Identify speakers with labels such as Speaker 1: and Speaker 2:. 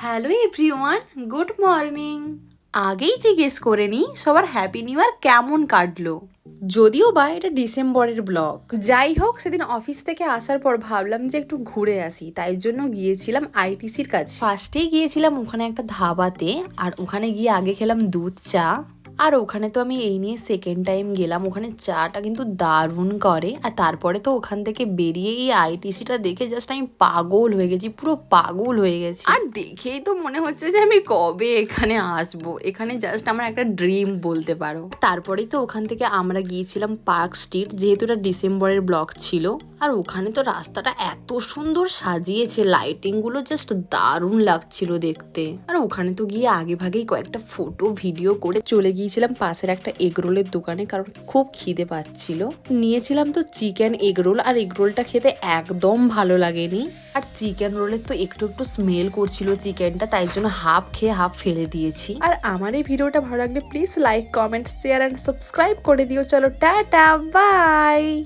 Speaker 1: Hello everyone, good morning. আগেই জিজ্ঞেস করে নিই সবার হ্যাপি নিউ ইয়ার কেমন কাটলো। যদিও বা এটা ডিসেম্বরের ব্লগ। যাই হোক, সেদিন অফিস থেকে আসার পর ভাবলাম যে একটু ঘুরে আসি, তাই জন্য গিয়েছিলাম আইটিসির কাছে। ফার্স্টেই গিয়েছিলাম ওখানে একটা ধাবাতে, আর ওখানে গিয়ে আগে খেলাম দুধ চা। আর ওখানে তো আমি এই নিয়ে সেকেন্ড টাইম গেলাম। ওখানে চাটা কিন্তু দারুণ করে। আর তারপরে তো ওখান থেকে বেরিয়ে এই আইটিসিটা দেখে জাস্ট আমি পাগল হয়ে গেছি, পুরো পাগল হয়ে গেছি। আর দেখেই তো মনে হচ্ছে যে আমি কবে এখানে আসবো। এখানে জাস্ট আমার একটা ড্রিম বলতে পারো। তারপরেই তো ওখান থেকে আমরা গিয়েছিলাম পার্ক স্ট্রিট, যেহেতু এটা ডিসেম্বরের ব্লগ ছিল। আর ওখানে তো রাস্তাটা এত সুন্দর সাজিয়েছে, লাইটিং গুলো জাস্ট দারুণ লাগছিল দেখতে। আর ওখানে তো গিয়ে আগে ভাগেই কয়েকটা ফটো ভিডিও করে চলে গিয়েছিলাম পাশের একটা এগরোলের দোকানে, কারণ খুব খিদে পাচ্ছিল। নিয়েছিলাম তো চিকেন এগরোল, আর এগরোলটা খেতে একদম ভালো লাগেনি। আর চিকেন রোলের তো একটু একটু স্মেল করছিল চিকেনটা, তাই জন্য হাফ খেয়ে হাফ ফেলে দিয়েছি। আর আমার এই ভিডিওটা ভালো লাগলে please like, comment, share and subscribe করে দিও। চলো টাটা, বাই।